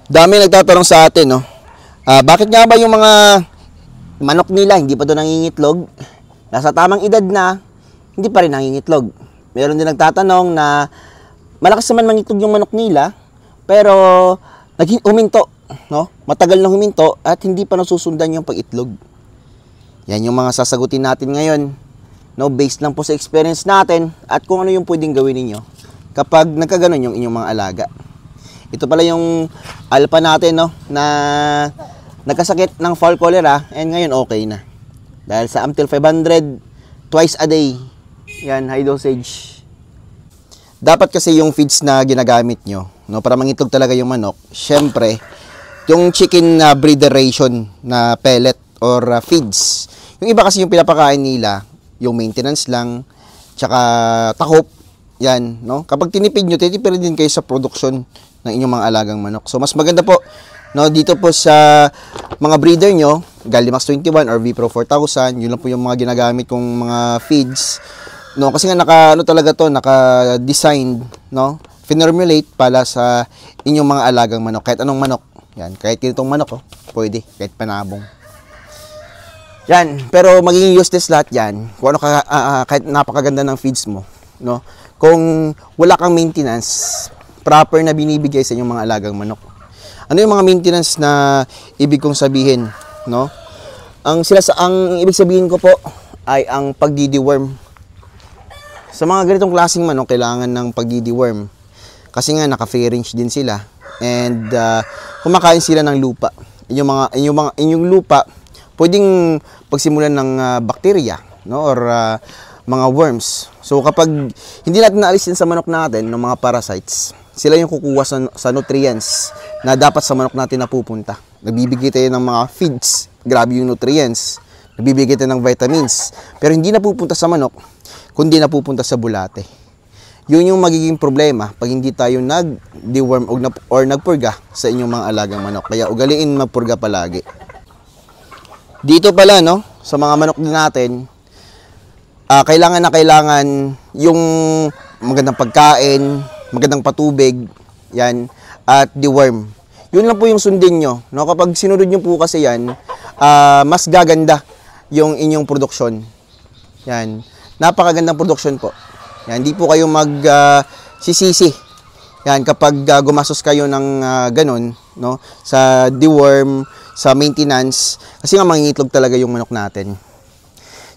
Dami nagtatanong sa atin, no? Bakit nga ba yung mga manok nila hindi pa doon nangingitlog? Nasa tamang edad na, hindi pa rin nangingitlog. Meron din nagtatanong na malakas naman mangitlog yung manok nila, pero huminto, no? Matagal na huminto at hindi pa nasusundan yung pag-itlog. Yan yung mga sasagutin natin ngayon, no? Based lang po sa experience natin at kung ano yung pwedeng gawin ninyo kapag nagkaganon yung inyong mga alaga. Ito pala yung alpha natin, no, na nagkasakit ng fall cholera and ngayon okay na. Dahil sa Amtil 500, twice a day. Yan, high dosage. Dapat kasi yung feeds na ginagamit nyo, no, para mangitlog talaga yung manok, syempre, yung chicken breeder ration na pellet or feeds. Yung iba kasi yung pinapakain nila, yung maintenance lang, tsaka takop, yan, no. Kapag tinipid nyo, titipid din kayo sa production ng inyong mga alagang manok. So, mas maganda po, no, dito po sa mga breeder nyo, Gallimax 21 or VPRO 4000, yun lang po yung mga ginagamit kong mga feeds. No, kasi nga naka-designed, no, finormulate para sa inyong mga alagang manok. Kahit anong manok. Yan, kahit ganitong manok, oh, pwede. Kahit panabong. Yan, pero magiging useless lahat yan. Kung ano kahit napakaganda ng feeds mo, no, kung wala kang maintenance, proper na binibigay sa inyong mga alagang manok. Ano yung mga maintenance na ibig kong sabihin, no? Ang ibig sabihin ko po ay ang pagdi-deworm. Sa mga ganitong klaseng manok, kailangan ng pagdi-deworm. Kasi nga naka-free-range din sila and kumakain sila ng lupa. Inyong lupa pwedeng pagsimulan ng bakterya, no, or mga worms. So kapag hindi natin naalisin sa manok natin ng mga parasites, sila yung kukuha sa nutrients na dapat sa manok natin napupunta. Nagbibigay tayo ng mga feeds, grabe yung nutrients. Nagbibigay tayo ng vitamins, pero hindi napupunta sa manok, kundi napupunta sa bulate. Yun yung magiging problema pag hindi tayo nag-deworm or nagpurga sa inyong mga alagang manok. Kaya ugaliin magpurga palagi. Dito pala, no, sa mga manok din natin, kailangan yung magandang pagkain, magandang patubig, yan, at deworm. Yun lang po yung sundin nyo, no? Kapag sinunod nyo po kasi yan, mas gaganda yung inyong produksyon. Yan, napakagandang produksyon po. Yan, hindi po kayo sisisi. Yan, kapag gumastos kayo ng ganon, no, sa deworm, sa maintenance, kasi nga mangingitlog talaga yung manok natin.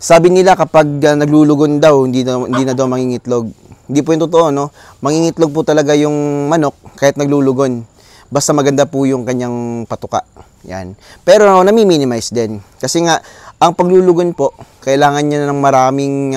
Sabi nila kapag naglulugon daw, hindi na daw mangingitlog. Hindi po yung totoo, no? Mangingitlog po talaga yung manok kahit naglulugon. Basta maganda po yung kanyang patuka. Yan. Pero nami-minimize din. Kasi nga, ang paglulugon po, kailangan niya ng maraming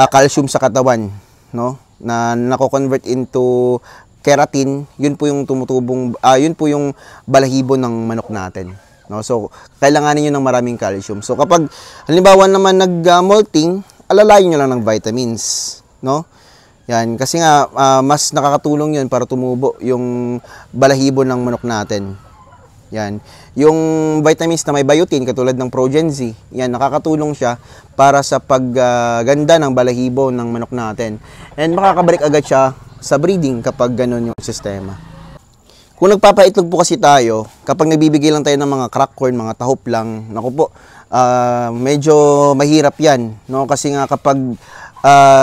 calcium sa katawan, no? Na nako-convert into keratin. Yun po yung yun po yung balahibo ng manok natin. No? So, kailangan niyo ng maraming calcium. So, kapag halimbawa naman nag-molting, alalayin niyo lang ng vitamins, no? Yan, kasi nga mas nakakatulong 'yun para tumubo yung balahibo ng manok natin. Yan. Yung vitamins na may biotin katulad ng Progen-Z, yan nakakatulong siya para sa pagganda ng balahibo ng manok natin. And makakabalik agad siya sa breeding kapag ganun yung sistema. Kung nagpapaitlog po kasi tayo, kapag nagbibigay lang tayo ng mga crack corn, mga tahop lang, naku po, medyo mahirap yan, no? Kasi nga kapag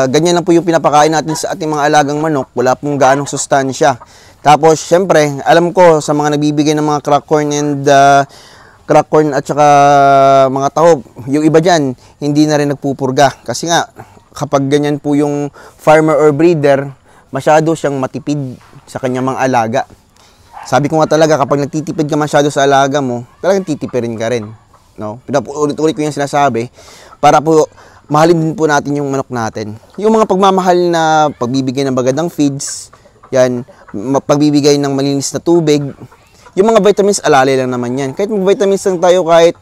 ganyan lang po yung pinapakain natin sa ating mga alagang manok, wala pong gaanong sustansya. Tapos, syempre, alam ko sa mga nagbibigay ng mga crack corn at saka mga tahop, yung iba dyan, hindi na rin nagpupurga. Kasi nga, kapag ganyan po yung farmer or breeder, masyado siyang matipid sa kanyang mga alaga. Sabi ko nga talaga, kapag nagtitipid ka masyado sa alaga mo, talagang titipirin ka rin. No? Ulit-ulit ko yung sinasabi, para po mahalin din po natin yung manok natin. Yung mga pagmamahal na pagbibigay ng magandang feeds, yan, pagbibigay ng malinis na tubig, yung mga vitamins, alalay lang naman yan. Kahit mag-vitamins lang tayo, kahit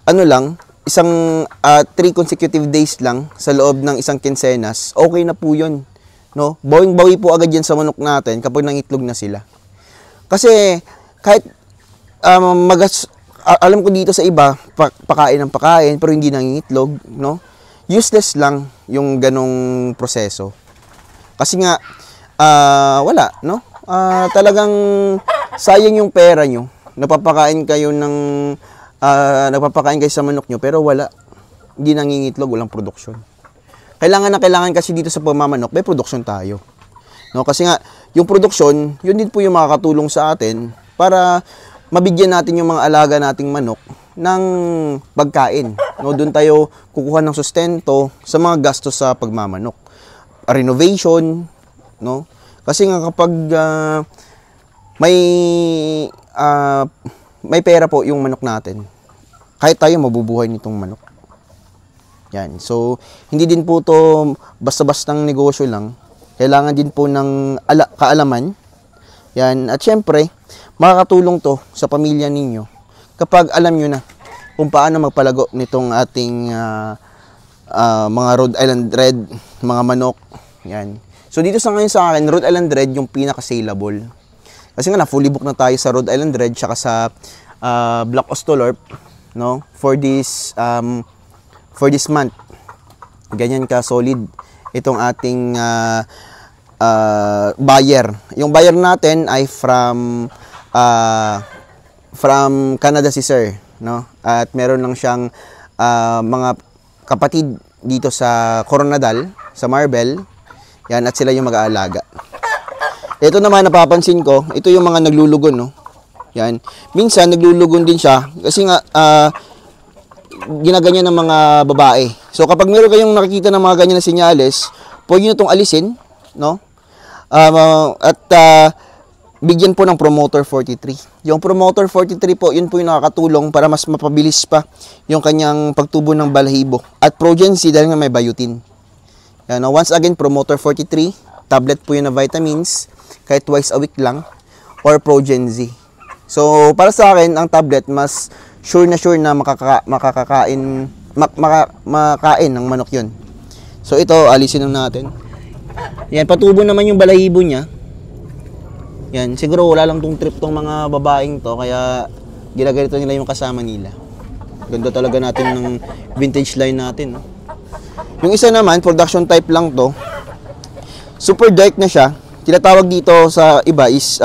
ano lang, isang 3 consecutive days lang sa loob ng isang kinsenas, okay na po yun. No? Bawing-bawi po agad yan sa manok natin kapag nangitlog na sila. Kasi kahit alam ko dito sa iba, pakain ng pakain, pero hindi nangingitlog, no? Useless lang yung ganong proseso. Kasi nga, wala, no? Talagang sayang yung pera nyo. Napapakain kayo ng nagpapakain kayo sa manok nyo pero wala. Hindi nangingitlog, walang produksyon. Kailangan kasi dito sa pamamanok, may produksyon tayo. No, kasi nga yung produksyon, yun din po yung makakatulong sa atin para mabigyan natin yung mga alaga nating manok ng pagkain. No, doon tayo kukuha ng sustento sa mga gastos sa pagmamanok. Renovation, no? Kasi nga kapag may pera po yung manok natin, kahit tayo mabubuhay nitong manok. Yan. So, hindi din po to basta-bastang negosyo lang. Kailangan din po ng kaalaman. Yan. At syempre, makakatulong to sa pamilya ninyo kapag alam nyo na kung paano magpalago nitong ating mga Rhode Island Red, mga manok. Yan. So, dito sa ngayon sa akin, Rhode Island Red yung pinaka-saleable. Kasi nga na, fully book na tayo sa Rhode Island Red tsaka sa Black Ostolorp, no? For this month. Ganyan ka solid itong ating buyer. Yung buyer natin ay from Canada si Sir, no? At meron lang siyang mga kapatid dito sa Coronadal, sa Marbel. Yan, at sila yung mag-aalaga. Ito naman napapansin ko, ito yung mga naglulugon, no? Yan. Minsan naglulugon din siya kasi nga ginaganyan ng mga babae. So kapag meron kayong nakikita ng mga ganyan na senyales, pwede nyo itong alisin, no? At bigyan po ng Promoter 43. Yung Promoter 43 po, yun po yung nakakatulong para mas mapabilis pa yung kanyang pagtubo ng balahibo. At Progency dahil nga may biotin. Yan, no? Once again, Promoter 43, tablet po yun na vitamins, kahit twice a week lang, or Progency. So, para sa akin, ang tablet, mas sure na makakain ng manok yun. So, ito, alisin lang natin. Yan, patubo naman yung balahibo niya. Yan, siguro wala lang tong trip tong mga babaeng to, kaya ginaganito nila yung kasama nila. Ganda talaga natin ng vintage line natin, no? Yung isa naman, production type lang to. Super dark na siya. Tinatawag dito sa iba is,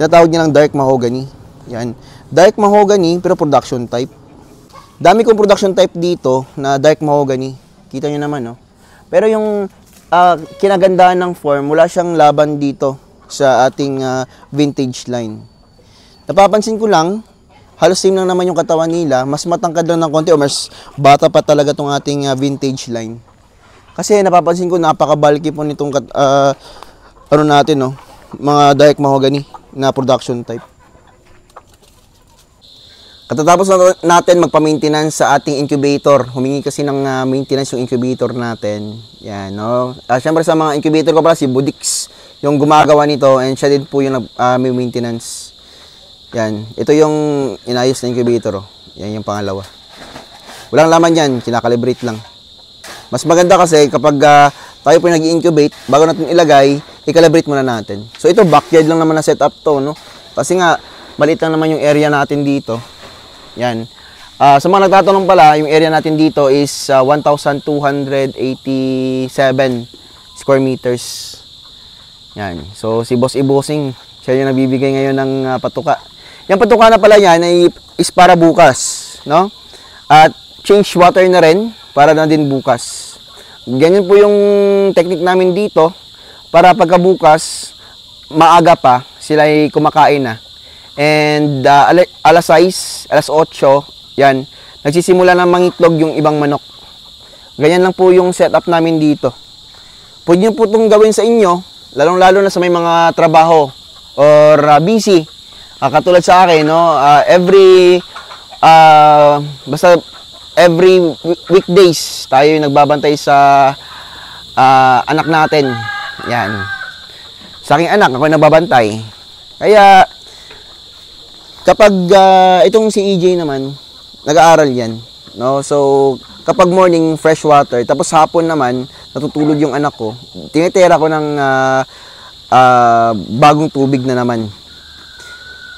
tinatawag nilang dark mahogany. Yan. Dark mahogany, pero production type. Dami kong production type dito na dark mahogany. Kita nyo naman, no? Pero yung kinagandahan ng form, wala siyang laban dito sa ating vintage line. Napapansin ko lang, halos same lang naman yung katawan nila. Mas matangkad lang ng konti o mas bata pa talaga tong ating vintage line. Kasi napapansin ko, napaka-bulky po nitong ano natin, no? Mga dark mahogany na production type. Katatapos natin magpa-maintenance sa ating incubator. Humingi kasi ng maintenance yung incubator natin. Yan, no? Siyempre sa mga incubator ko pala, si Budix yung gumagawa nito and siya din po yung may maintenance. Yan. Ito yung inayos na incubator. Oh. Yan yung pangalawa. Walang laman yan. Kinakalibrate lang. Mas maganda kasi kapag tayo po nag-incubate, bago natin ilagay, i-calibrate muna natin. So ito, backyard lang naman na setup to, no? Kasi nga, maliit lang naman yung area natin dito. Yan. Sa mga nagtatanong pala, yung area natin dito is 1,287 square meters. Yan. So si Boss Ibosing, siya yung nagbibigay ngayon ng patuka. Yung patuka na pala yan ay is para bukas, no? At change water na rin para na din bukas. Ganyan po yung technique namin dito para pagkabukas, maaga pa, sila ay kumakain na. And alas 6, alas 8, yan, nagsisimula na mangitlog yung ibang manok. Ganyan lang po yung setup namin dito. Pwede nyo po itong gawin sa inyo, lalong-lalo na sa may mga trabaho or busy. Katulad sa akin, no, basta every weekdays tayo yung nagbabantay sa anak natin. Yan. Sa aking anak, ako yung nagbabantay. Kaya kapag itong si EJ naman, nag-aaral yan, no? So kapag morning fresh water, tapos hapon naman natutulog yung anak ko, tinitira ko ng bagong tubig na naman.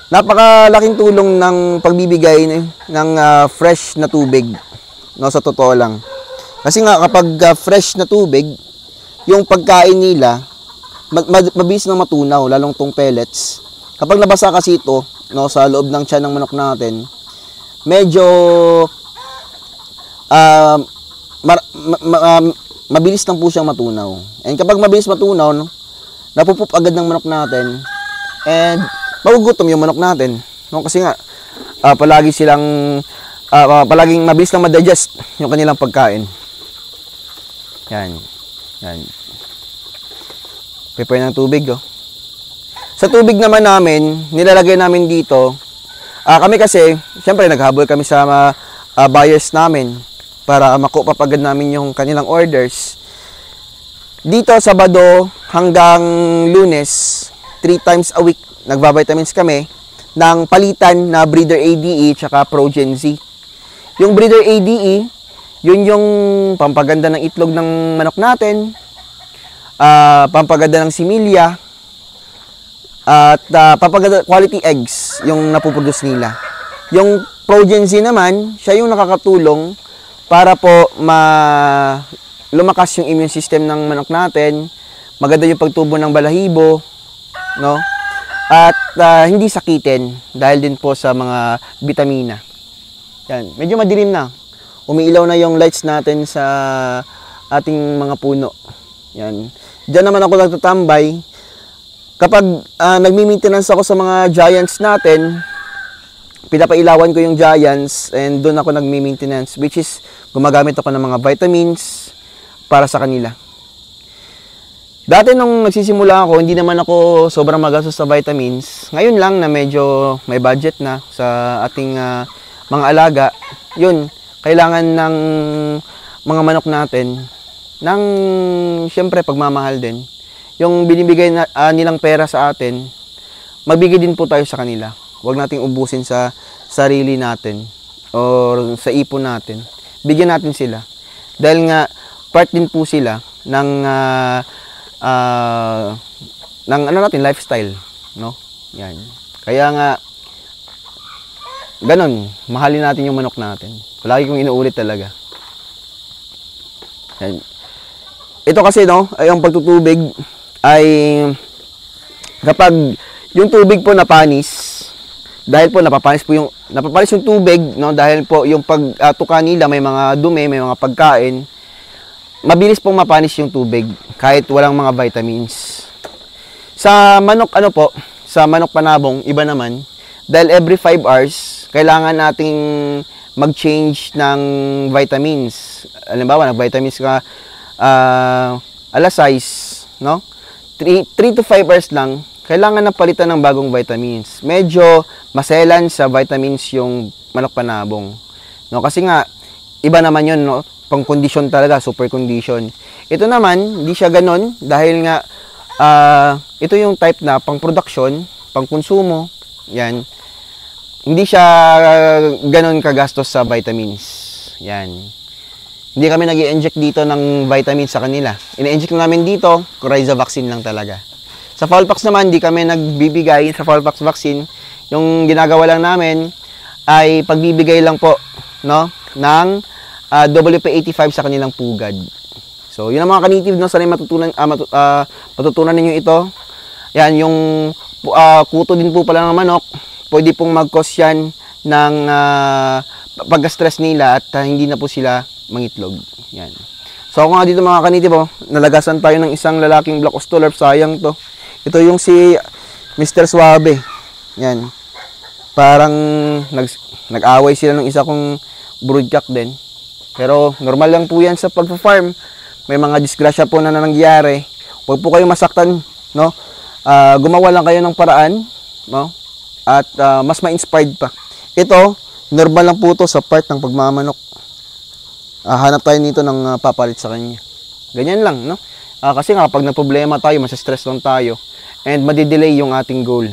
Napakalaking tulong ng pagbibigay ng fresh na tubig, no, sa totoo lang. Kasi nga kapag fresh na tubig, yung pagkain nila mabilis na matunaw, lalong tong pellets. Kapag nabasa kasi ito, no, sa loob ng tiyan ng manok natin, medyo mabilis lang po siyang matunaw. And kapag mabilis matunaw, no, napupup agad ng manok natin and magugutom yung manok natin. No, kasi nga palagi silang palaging mabilis lang ma-digest yung kanilang pagkain. Yan. Yan. Prepare ng tubig, oh. Sa tubig naman namin, nilalagay namin dito, kami kasi, syempre naghabol kami sa buyers namin para makuha agad namin yung kanilang orders. Dito, Sabado hanggang Lunes, 3 times a week, nagbabitamins kami ng palitan na Breeder ADE tsaka Progen Z. Yung Breeder ADE, yun yung pampaganda ng itlog ng manok natin, pampaganda ng similya, at pampaganda quality eggs yung napuproduce nila. Yung Progen Z naman, siya yung nakakatulong para po lumakas yung immune system ng manok natin, maganda yung pagtubo ng balahibo, no? At hindi sakitin dahil din po sa mga bitamina. Yan, medyo madilim na. Umiilaw na yung lights natin sa ating mga puno. Yan. Diyan naman ako nagtatambay. Kapag nagmi-maintenance ako sa mga giants natin, pinapailawan ko yung giants and doon ako nagmi-maintenance, which is gumagamit ako ng mga vitamins para sa kanila. Dati nung nagsisimula ako, hindi naman ako sobrang magastos sa vitamins. Ngayon lang na medyo may budget na sa ating mga alaga, yun, kailangan ng mga manok natin ng siyempre pagmamahal din. Yung binibigay nilang pera sa atin, magbigay din po tayo sa kanila. Huwag nating ubusin sa sarili natin or sa ipon natin. Bigyan natin sila. Dahil nga part din po sila ng ano natin, lifestyle, no? Yan. Kaya nga ganun, mahalin natin yung manok natin. Palagi kong inuulit talaga. Yan. Ito kasi, no, ay ang pagtutubig ay kapag yung tubig po napanis, dahil po napapanis yung tubig, no, dahil po yung pagtuka nila may mga dumi, may mga pagkain, mabilis pong mapanis yung tubig kahit walang mga vitamins. Sa manok sa manok panabong iba naman, dahil every 5 hours kailangan nating mag-change ng vitamins. Halimbawa, nag-vitamins ka alas 6, no? 3 to 5 hours lang, kailangan na palitan ng bagong vitamins. Medyo maselan sa vitamins yung manok panabong. No, kasi nga iba naman 'yon, no? Pang condition talaga, super condition. Ito naman, hindi siya ganoon dahil nga ito yung type na pang production, pang konsumo. Yan. Hindi siya ganoon kagastos sa vitamins. Yan. Hindi kami nag-i-inject dito ng vitamins sa kanila. Ina-inject na namin dito, Coryza vaccine lang talaga. Sa Fowlpox naman, hindi kami nagbibigay sa Fowlpox vaccine. Yung ginagawa lang namin ay pagbibigay lang po, no, ng WP85 sa kanilang pugad. So, yun ang mga ka-native, no, sanay matutunan ninyo ito. Yan, yung kuto din po pala ng manok, pwede pong mag-cause yan ng pagka-stress nila at hindi na po sila mangitlog. Yan. So, ako nga dito mga ka-native, nalagasan tayo ng isang lalaking Black Australorp, sayang to. Ito yung si Mr. Suave. Yan. Parang nag-away sila ng isa kong broodcock din. Pero normal lang po yan sa pagpa-farm. May mga disgrasya po na nangyayari. Huwag po kayong masaktan, no? Gumawa lang kayo ng paraan, no? At mas ma-inspired pa. Ito, normal lang po to sa part ng pagmamanok. Hanap tayo nito ng papalit sa kanya. Ganyan lang, no? Kasi nga kapag na problema tayo, masa-stress lang tayo and madidelay yung ating goal.